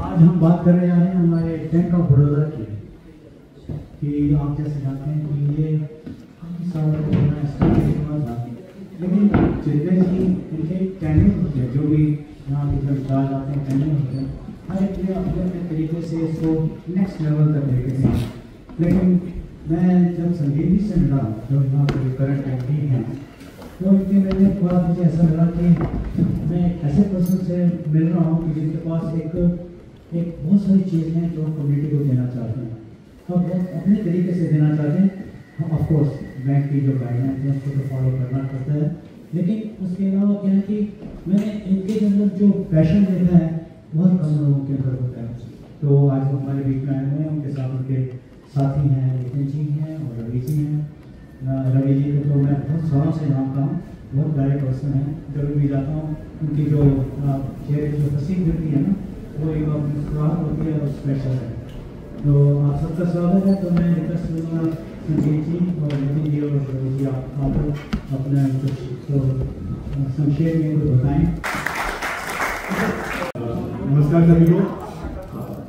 आज हम बात कर रहे हैं हमारे बैंक ऑफ बड़ौदा की, कि आप जैसे जानते हैं कि ये काफ़ी साल लेकिन चिल्ड्रेन की इनके टैलेंट होते हैं, जो भी यहाँ पे जब डाल जाते हैं टैलेंट होते हैं, हर एक अपने अपने तरीके से इसको नेक्स्ट लेवल तक लेके गए। लेकिन मैं जब संजीवनी से मिला, जो यहाँ पर करंट एमपी हैं, तो इनके मैंने थोड़ा मुझे ऐसा लगा कि मैं ऐसे पर्सन से मिल रहा हूँ कि जिनके पास एक बहुत सारी चीज़ें हैं जो कम्युनिटी को देना चाहते हैं और बहुत अपने तरीके से देना चाहते हैं। ऑफ कोर्स बैंक की जो गाइडलाइंस है उसको तो फॉलो करना पड़ता है, लेकिन उसके अलावा क्या है कि मैंने इनके अंदर जो पैशन देखा है बहुत कम लोगों के अंदर होता है। तो आज हमारे बीच में आए हुए हैं, उनके साथ उनके साथी हैं, नितिन जी हैं और रवि जी हैं। रवि जी को तो मैं बहुत सालों से जानता हूँ, बहुत प्यारे पर्सन हैं। जब भी जाता हूँ उनकी जो चेहरे की जो हंसी गिरती है ना, वो एक मुस्कुराहट होती है और स्पेशल है। तो आप सबका स्वागत है। तो मैं रिक्वेस्ट करूँगा संजीव जी और नितिन जी और जी आप अपना कुछ तो संक्षेप में कुछ बताएं। नमस्कार सभी को।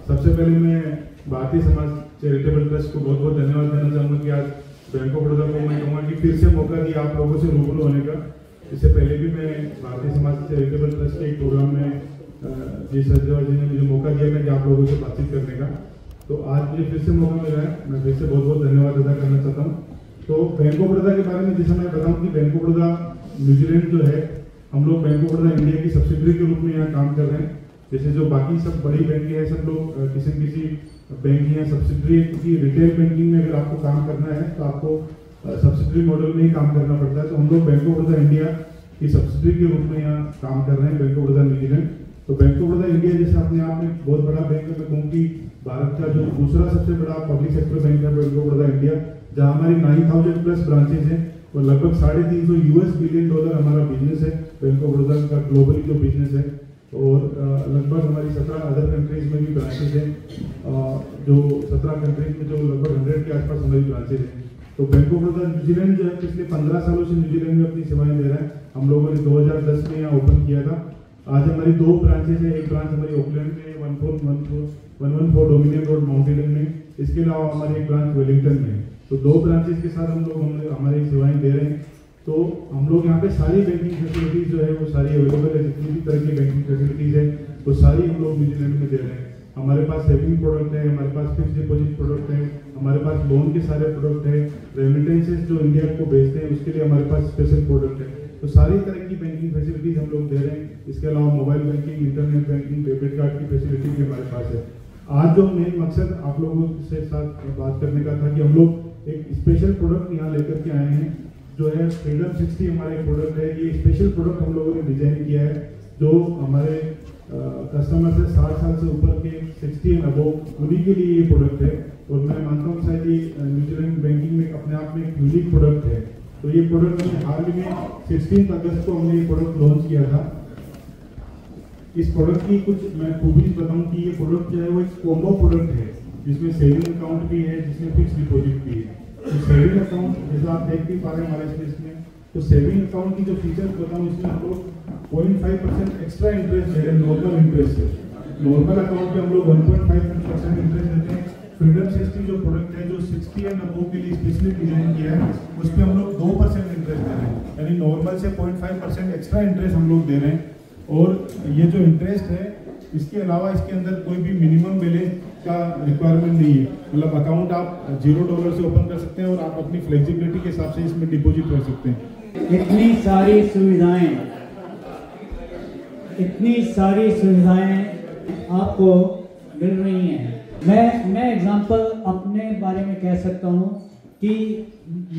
सबसे पहले मैं भारतीय समाज चैरिटेबल ट्रस्ट को बहुत बहुत धन्यवाद देना चाहूँगा कि आज बैंक ऑफ बड़ौदा को मैं कहूँगा कि फिर से मौका दिया आप लोगों से रूबरू होने का। इससे पहले भी मैं भारतीय समाज चैरिटेबल ट्रस्ट के एक प्रोग्राम में जी सज्जवाल जी ने मुझे मौका दिया था कि आप लोगों से बातचीत करने का, तो आज मुझे फिर से मौका मिला है। मैं फिर से बहुत बहुत धन्यवाद अदा करना चाहता हूँ। तो बैंक ऑफ बड़ौदा के बारे में जैसे मैं बताऊँ कि बैंक ऑफ बड़ौदा न्यूजीलैंड जो है, हम लोग बैंक ऑफ बड़ौदा इंडिया की सब्सिडरी के रूप में यहाँ काम कर रहे हैं। जैसे जो बाकी सब बड़ी बैंक है, सब लोग किसी न किसी बैंक या सब्सिडरी की रिटेल बैंकिंग में अगर आपको काम करना है तो आपको सब्सिडरी मॉडल में ही काम करना पड़ता है। तो हम लोग बैंक ऑफ बड़ौदा इंडिया की सब्सिडरी के रूप में यहाँ काम कर रहे हैं, बैंक ऑफ बड़ौदा न्यूजीलैंड। तो बैंक ऑफ बड़ौदा इंडिया जैसे अपने आप में बहुत बड़ा बैंक है। मैं कहूँ कि भारत का जो दूसरा सबसे बड़ा पब्लिक सेक्टर बैंक है बैंक ऑफ बड़ौदा इंडिया, जहाँ हमारी 9000 प्लस ब्रांचेज हैं और लगभग $350 बिलियन हमारा बिजनेस है बैंक ऑफ बड़ौदा का, ग्लोबली जो बिजनेस है। और लगभग हमारी 17 अदर कंट्रीज में भी ब्रांचेज हैं, जो 17 कंट्रीज में जो लगभग 100 के आसपास हमारी ब्रांचेज हैं। तो बैंक ऑफ बड़ौदा न्यूजीलैंड जो है पिछले 15 सालों से न्यूजीलैंड में अपनी सेवाएं दे रहा है। हम लोगों ने 2010 में यहाँ ओपन किया था। आज हमारी 2 ब्रांचेज है। एक ब्रांच हमारी ऑकलैंड में 114 डोमिनियन रोड माउंटेन में, इसके अलावा हमारी एक ब्रांच वेलिंगटन में। तो 2 ब्रांचेज के साथ हम लोग हमारी सेवाएं दे रहे हैं। तो हम लोग यहाँ पे सारी बैंकिंग फैसिलिटीज जो है वो सारी अवेलेबल है। जितनी भी तरह की बैंकिंग फैसिलिटीज है वो सारी हम लोग न्यूजीलैंड में दे रहे हैं। हमारे पास सेविंग प्रोडक्ट है, हमारे पास फिक्स डिपॉजिट प्रोडक्ट है, हमारे पास लोन के सारे प्रोडक्ट है, रेमिटेंसेस जो इंडिया को भेजते हैं उसके लिए हमारे पास स्पेशल प्रोडक्ट है। तो सारी तरह की बैंकिंग फैसिलिटीज हम लोग दे रहे हैं। इसके अलावा mobile banking, internet banking, debit card की फैसिलिटी भी हमारे पास है। आज जो मेन मकसद आप लोगों से साथ बात करने का था कि हम लोग एक स्पेशल प्रोडक्ट यहाँ लेकर के आए हैं, जो है फ्रीडम 60 हमारा एक प्रोडक्ट है। ये स्पेशल प्रोडक्ट हम लोगों ने डिजाइन किया है, जो हमारे कस्टमर से 60 साल से ऊपर के 60 एंड अबव उन्हीं के लिए ये प्रोडक्ट है। और मैं मानता हूँ शायद ये न्यूजीलैंड बैंकिंग में अपने आप में एक यूनिक प्रोडक्ट है। तो ये प्रोडक्ट हमने हाल ही में 16 अगस्त को हमने ये प्रोडक्ट लॉन्च किया था। इस प्रोडक्ट की कुछ मैं खूबी बताऊँ कि ये प्रोडक्ट जो है वो एक कॉम्बो प्रोडक्ट है, जिसमें सेविंग अकाउंट भी है, जिसमें फिक्स डिपॉजिट भी है। तो सेविंग अकाउंट जैसा आप देख भी पा रहे हैं हमारे स्पेस में, तो सेविंग अकाउंट की जो फीचर्स बताऊँ इसमें हम लोग 0.5% एक्स्ट्रा इंटरेस्ट दे रहे हैं नॉर्मल इंटरेस्ट से। नॉर्मल अकाउंट पे हम लोग 1.5% इंटरेस्ट देते हैं। फ्रीडम 60 जो प्रोडक्ट है, जो 60 एंड अबव के लिए स्पेशली डिजाइन किया है, उस पर हम लोग 2% इंटरेस्ट दे रहे हैं, यानी नॉर्मल से 0.5% एक्स्ट्रा इंटरेस्ट हम लोग दे रहे हैं। और ये जो इंटरेस्ट है, इसके अलावा इसके अंदर कोई भी मिनिमम बैलेंस का रिक्वायरमेंट नहीं है। मतलब अकाउंट आप $0 से ओपन कर सकते हैं और आप अपनी फ्लेक्सिबिलिटी के हिसाब से इसमें डिपॉजिट कर सकते हैं। इतनी सारी सुविधाएं आपको मिल रही हैं। मैं एग्जांपल अपने बारे में कह सकता हूँ कि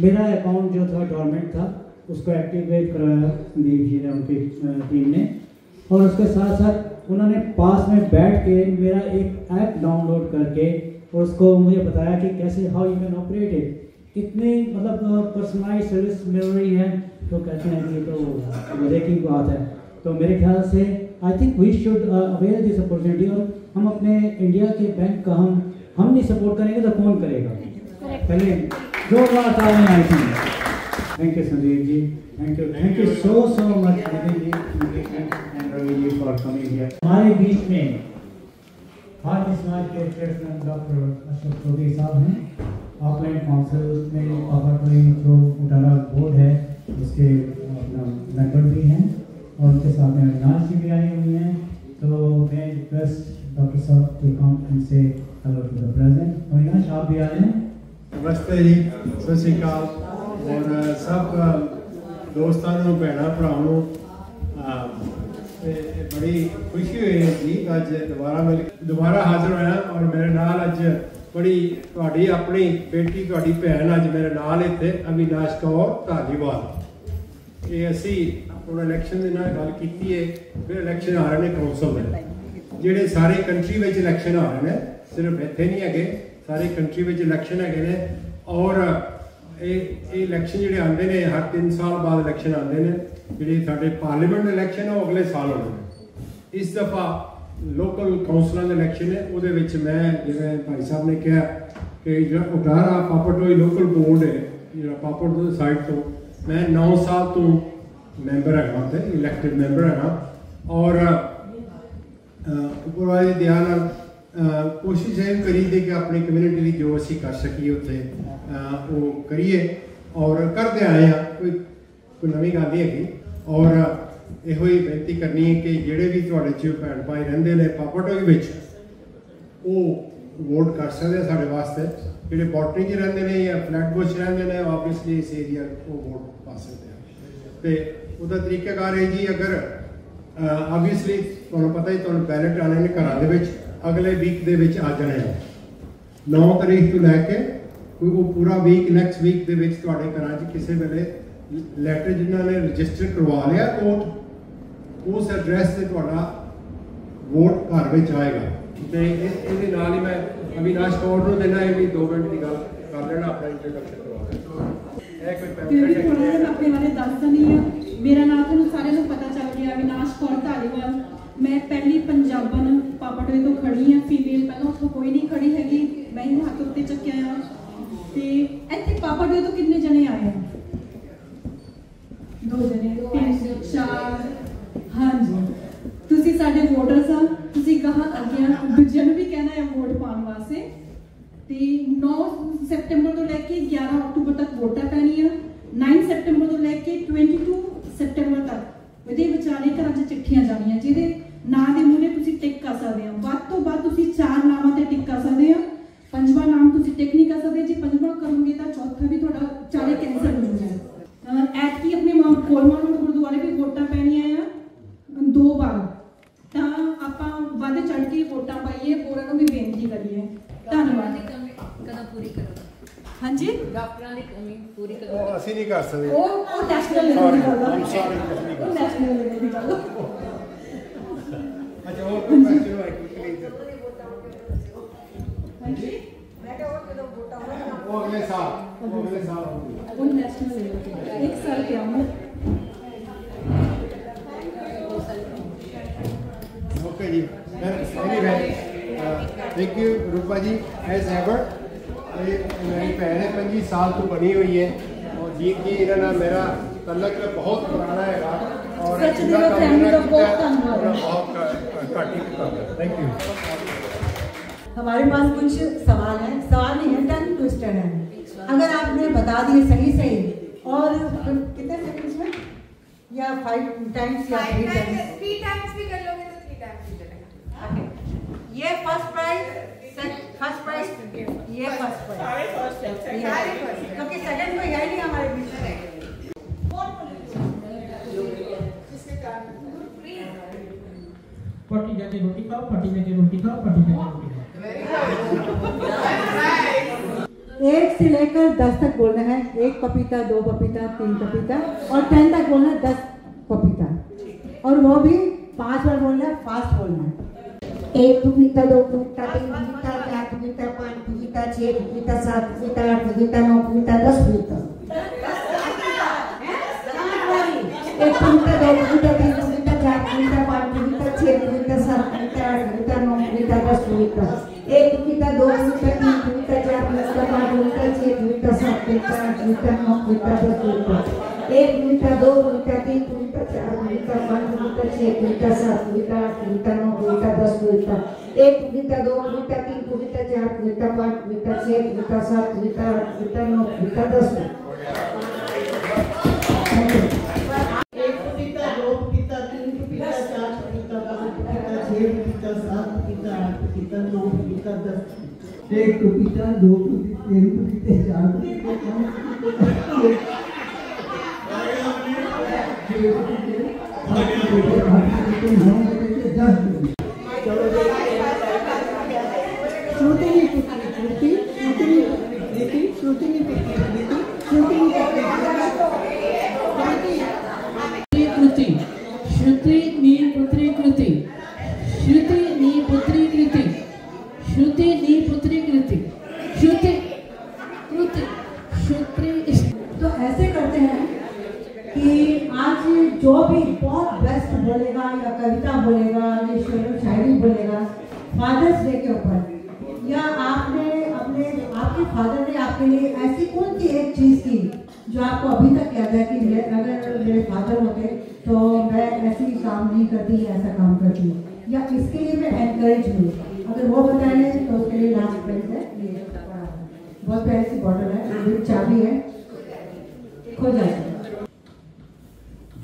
मेरा अकाउंट जो था डोरमेंट था, उसको एक्टिवेट कराया संदीप जी ने, उनकी टीम ने, और उसके साथ साथ उन्होंने पास में बैठ के मेरा एक ऐप डाउनलोड करके और उसको मुझे बताया कि कैसे how you can operate it. कितनी मतलब पर्सनलाइज सर्विस मिल रही है, तो कहते हैं कि तो मजे की बात है। तो मेरे ख्याल से I think we should aware this opportunity. और हम अपने इंडिया के बैंक का हम नहीं सपोर्ट करेंगे तो कौन करेगा? पहले जो बात आ रही है। I think thank you Sandeep ji, thank you so much for coming here. हमारे बीच में भारतीय समाज के चेयरमैन डॉक्टर अशोक चौधरी साहब हैं। ऑकलैंड काउंसिल में पावरप्ले जो उटाला बोर्ड है उसके अपना मेंबर भी हैं, और उनके साथ में अविनाश जी भी आए हुए हैं। तो मैं रिक्वेस्ट डॉक्टर साहब to come and say hello to the present. Avinash आप भी आ रहे हैं? नमस्ते जी, सत श्री अकाल और सब दोस्तों भैन भराओं बड़ी खुशी हुई है जी अज दोबारा हाजिर होया। और मेरे नाल अज बड़ी तुहाडी अपनी बेटी तुहाडी भैन अज मेरे नाल इत्थे अविनाश कौर धालीवाल। ये असी अपना इलैक्शन के नाल गल कीती है। फिर इलैक्शन आ रहे हैं कौंसल में, जिहड़े सारे कंट्री में इलैक्शन आ रहे हैं, सिर्फ इत्थे नहीं है, सारी कंट्री में इलैक्शन है। और ये इलैक्शन जिहड़े आते हैं हर 3 साल बाद इलैक्शन आते हैं। जिहड़े साडे पार्लीमेंट इलैक्शन है वो अगले साल होने। इस दफ़ा लोकल काउंसलों के इलैक्शन है, वो मैं जिवें भाई साहब ने कहा कि जो उटारा पापड़ोई लोकल बोर्ड है जो पापड़ साइड तो मैं 9 साल तो मैंबर है इलैक्टेड मैंबर है और उपर वाले ध्यान कोशिश है करी दे कि अपनी कम्यूनिटी की जो असी कर सकी उत्थे वो करिए और करते आए हैं कोई नवी गल नहीं है और यो ही बेनती करनी है कि जेडे भी थोड़े च भैन भाई रहिंदे ने पापड़ोई विच वो वोट कर सकते साढ़े वास्ते जेडे बॉटनी च रहिंदे ने या फ्लैटबुश रहिंदे ने ऑब्वियसली इस एरिया वो वोट पा सकते हैं तो उसका तरीकाकार है जी अगर ऑब्वियसली तुहानूं पता ही तुहानूं बैलेट आने ने घरां दे विच अगले वीक दे विच आ जाने 9 तारीख तो लैके कोई वो पूरा वीक नैक्सट वीक दे विच तुहाडे घरां च किसी वेले लैटर जिन्होंने रजिस्टर करवा लिया वोट उस एड्रैस से तुहाडा वोट घर में आएगा तो ये नाल ही मैं अविनाश कौर को देना है भी 2 मिनट की गल कर लेना अपना इंट्रोडक्शन करवा देना अपने बारे दस नहीं है मेरा नाम तुहानूं सारे नूं पता चल गया अविनाश कौर धालीवाल मैं पहली पंजाबन पापड़ोई तो खड़ी हाँ फीमेल पहले उत्थों कोई नहीं खड़ी हैगी मैं ही हत्थ उत्ते चुक्या हाँ ते इत्थे पापड़ोई तो कितने जने आए हैं 2 जने 3 4 हाँ जी तुसी साडे वोटर्स आ तुसी कहा अगे दूजे भी कहना है वोट पाने वास्ते ते 9 सितंबर तो लेके 11 अक्टूबर तक वोटा पैनी है 9 सितंबर तो लेके 22 सितंबर तक ਇਹਦੇ ਵਿਚਾਲੇ ਘਰਾਂ 'ਚ ਚਿੱਠੀਆਂ ਜਾਣੀਆਂ ਜਿਹਦੇ ਨਾਂ ਦੇ ਮੂਹਰੇ ਤੁਸੀਂ ਟਿਕ ਕਰ ਸਕਦੇ ਹੋ ਵੱਧ ਤੋਂ ਵੱਧ ਤੁਸੀਂ 4 ਨਾਮਾਂ ਤੇ ਟਿਕ ਕਰ ਸਕਦੇ ਹੋ 5ਵਾਂ ਨਾਮ ਤੁਸੀਂ ਟਿਕ ਨਹੀਂ ਕਰ ਸਕਦੇ ਜੇ 5ਵਾਂ ਕਰੋਗੇ ਤਾਂ ਚੌਥਾ ਵੀ ਤੁਹਾਡਾ ਚਾਲੇ ਕੈਂਸਲ ਹੋ ਜਾਏਗਾ ਐਤਕੀ ਆਪਣੇ ਕੋਲਮਾ ਰੋਡ ਗੁਰਦੁਆਰੇ ਵੀ ਵੋਟਾਂ ਪੈਣੀਆਂ ਆ 2 ਵਾਰ ਤਾਂ ਆਪਾਂ ਵੱਧ ਚੜ ਕੇ ਵੋਟਾਂ ਪਾਈਏ ਹੋਰਾਂ ਨੂੰ ਵੀ ਬੇਨਤੀ ਕਰੀਏ ਧੰਨਵਾਦ ਕਦੋਂ ਪੂਰੀ ਕਰੋ हाँ जी डॉक्टरां दी कमी पूरी करो ਉਹ ਅਸੀਂ ਨਹੀਂ ਕਰ ਸਕਦੇ ਉਹ ਨੈਸ਼ਨਲ ਲੈਵਲ ਦੀ ਗੱਲ I'm sorry, ਉਹ ਨੈਸ਼ਨਲ ਲੈਵਲ ਦੀ ਗੱਲ अच्छा और कोई क्वेश्चन है क्विकली हाँ जी मैं क्या और कਦੋਂ वोटा होगा वो अगले साल होगी वो नेशनल लेवल पे 1 साल के आऊँ ओके जी anyway thank you Rupa ji as ever मेरी भैन 25 साल तो बनी हुई है और जी की इन्होंने मेरा तलक बहुत पुराना है और थैंक यू हमारे पास कुछ सवाल हैं सवाल नहीं है टंग ट्विस्टर है अगर आपने बता दिए सही और कितने सेकंड्स में या 5 टाइम्स या 3 टाइम्स 3 टाइम्स भी कर लोगे तो 3 टाइम्स भी चलेगा ओके ये फर्स्ट प्राइज ये फर्स्ट प्राइज क्योंकि सेकंड में है नहीं हमारे बीच में पटी जाके रोटी खाओ पटी जाके रोटी खाओ पटी जाके रोटी खाओ 1 से लेकर 10 तक बोलना है 1 पपीता 2 पपीता 3 पपीता और 10 तक बोलना है 10 पपीता और वो भी 5 बार बोलना है फास्ट बोलना है 1 पपीता 2 पपीता 3 पपीता 4 पपीता 5 पपीता 6 पपीता 7 पपीता 8 पपीता 9 पपीता 10 पपीता 1 पपीता 2 पपीता 3 पपीता 4 पपीता 5 पपीता 6 पपीता 7 पपीता 8 पपीता 9 पपीता 10 पपीता 1 पपीता 2 पपीता 3 पपीता 4 पपीता 5 पपीता 6 पपीता 7 पपीता 8 पपीता 9 पपीता 10 पपीता 1 पपीता 2 पपीता 3 पपीता 4 पपीता 5 पपीता 6 पपीता 7 पपीता 8 पपीता 9 पपीता 10 पपीता 1 पपीता 2 पपीता 3 पपीता 4 पपीता 5 पपीता 6 पपीता 7 पपीता 8 पपीता 9 पपीता 10 एक पपीता 2 पपीता 3 पपीता 4 पपीता 5 पपीता 6 पपीता 7 पपीता 8 पपीता 9 पपीता 10 एक पपीता 2 पपीता 3 पपीता 4 पपीता तो ऐसे करते हैं कि आज जो भी बहुत बेस्ट बोलेगा या कविता बोलेगा या शेर शायरी बोलेगा फादर्स डे के ऊपर या आपने अपने आपके आपके लिए ऐसी कौन सी एक चीज थी जो आपको अभी तक याद है कि अगर मेरे फादर होते तो मैं ऐसी काम नहीं करती, ऐसा काम करती, या इसके लिए मैं एनकरेज हूँ? अगर वो बताएंगे तो उसके लिए लास्ट प्राइज है, ये बहुत प्यारी सी बॉटल है, चाबी है, खो जाएगा।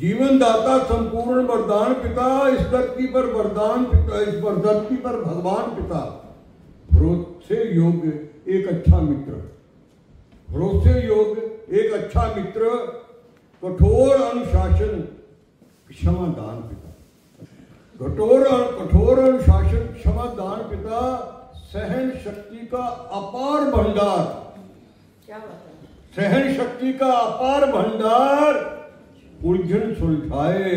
जीवन दाता संपूर्ण वरदान पिता, इस धरती पर वरदान पिता, इस धरती पर भगवान पिता, भरोसे योग्य एक अच्छा मित्र, भरोसे योग्य एक अच्छा मित्र, कठोर अनुशासन क्षमादान पिता, कठोर अनुशासन क्षमादान पिता, सहन शक्ति का अपार भंडार, क्या बात है, सहन शक्ति का अपार भंडार, उलझन सुलझाए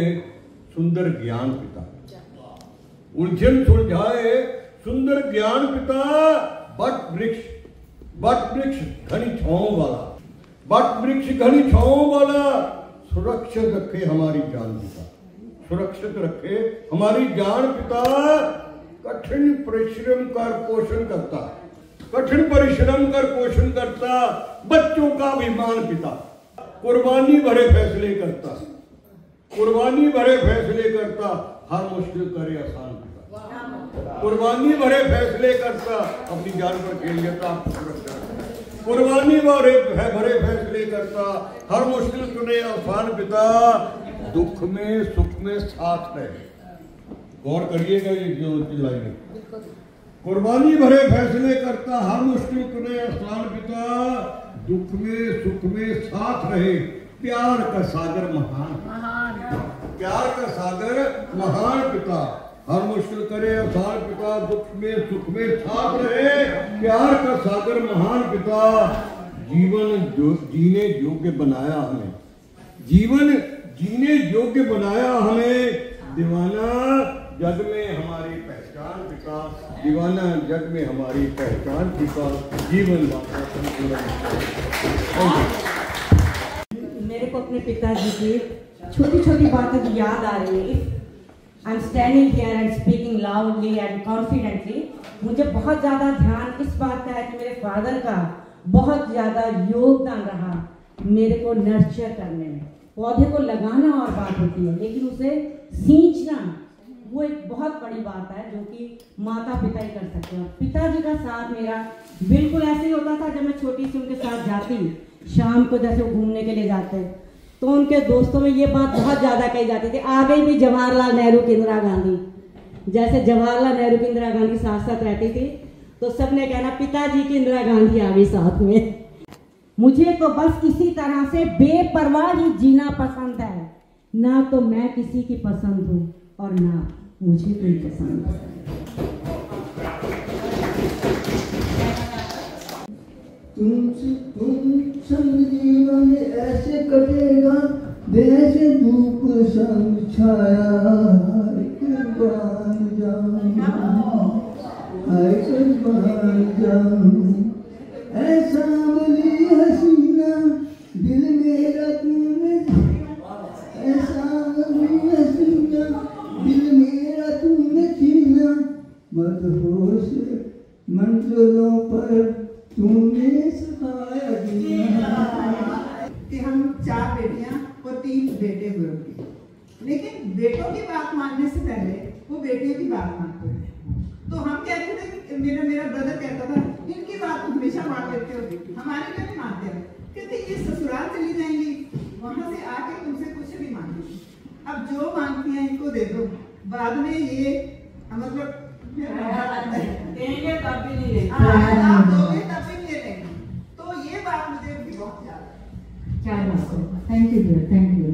सुंदर ज्ञान पिता, उलझन सुलझाए सुंदर ज्ञान पिता, बट वृक्ष घनी छांव वाला, बट वृक्ष घनी छांव वाला, सुरक्षित रखे हमारी जान पिता, सुरक्षित रखे हमारी जान पिता, कठिन परिश्रम कर पोषण करता, कठिन परिश्रम कर पोषण करता, बच्चों का अभिमान पिता, कुर्बानी भरे फैसले करता, कुर्बानी भरे फैसले करता, हर मुश्किल करे आसान पिता, कुर्बानी भरे फैसले करता, अपनी जान पर खेल लेता, आपको सुरक्षा, कुर्बानी भरे फैसले करता, हर मुश्किल सुने आसान पिता, दुख में सुख में साथ रहे। गौर करिएगा ये जो लाइन, कुर्बानी भरे फैसले करता, हर मुश्किल सुने आसान पिता, दुख में सुख में साथ रहे, प्यार का सागर महान, प्यार का सागर महान पिता, हर मुश्किल करे आसान पिता, दुख में सुख में साथ रहे, प्यार का सागर महान पिता, जीवन जो जीने योग्य बनाया हमें, जीवन जीने योग्य बनाया हमें, दीवाना जग में हमारी पहचान पिता, दीवाना जग में हमारी पहचान पिता, जीवन मेरे को अपने पिताजी की छोटी छोटी बातें याद आ रही है। I am standing here and speaking loudly and confidently. मुझे बहुत ज़्यादा ध्यान इस बात का है कि मेरे फादर का बहुत ज़्यादा योगदान रहा मेरे को नर्चर करने में। पौधे को लगाना और बात होती है, लेकिन उसे सींचना वो एक बहुत बड़ी बात है जो कि माता पिता ही कर सकते हैं। पिताजी का साथ मेरा बिल्कुल ऐसे ही होता था। जब मैं छोटी सी उनके साथ जाती, शाम को जैसे वो घूमने के लिए जाते, तो उनके दोस्तों में ये बात बहुत ज़्यादा कही जाती थी, आ गई भी जवाहरलाल नेहरू की इंदिरा गांधी। जैसे जवाहरलाल नेहरू की इंदिरा गांधी साथ साथ रहती थी तो सबने कहना पिताजी की इंदिरा गांधी आ गई साथ में। मुझे तो बस इसी तरह से बेपरवाह ही जीना पसंद है, ना तो मैं किसी की पसंद हूँ और ना मुझे कोई पसंद है। तुम संग जीवन ऐसे कटेगा जैसे धूप संग छाया, कुर्बान जाऊं कुर्बान जाऊं, ऐसा बोली हसीना दिल मेरा तूने, ऐसा बोली हसीना दिल मेरा तूने छीना, मदहोश मंजिलों पर तूने सिखाया कि हम 4 बेटियां और 3 बेटे हुए, लेकिन बेटों की बात मानने से पहले वो बेटियों की बात मानते हैं। तो हम कहते थे, मेरा ब्रदर कहता था इनकी बात तो हमेशा मान लेते हो, हमारी क्यों नहीं मानते हो? कहते ये ससुराल चली जाएंगी, वहां से आके तुमसे कुछ नहीं मांगेगी, अब जो मांगती हैं इनको दे दो, बाद में ये मतलब देंगे तब भी नहीं लेंगे, आप दोगे तब भी नहीं लेंगे। तो ये बात मुझे बहुत ज्यादा। क्या बात है, थैंक यू, थैंक यू।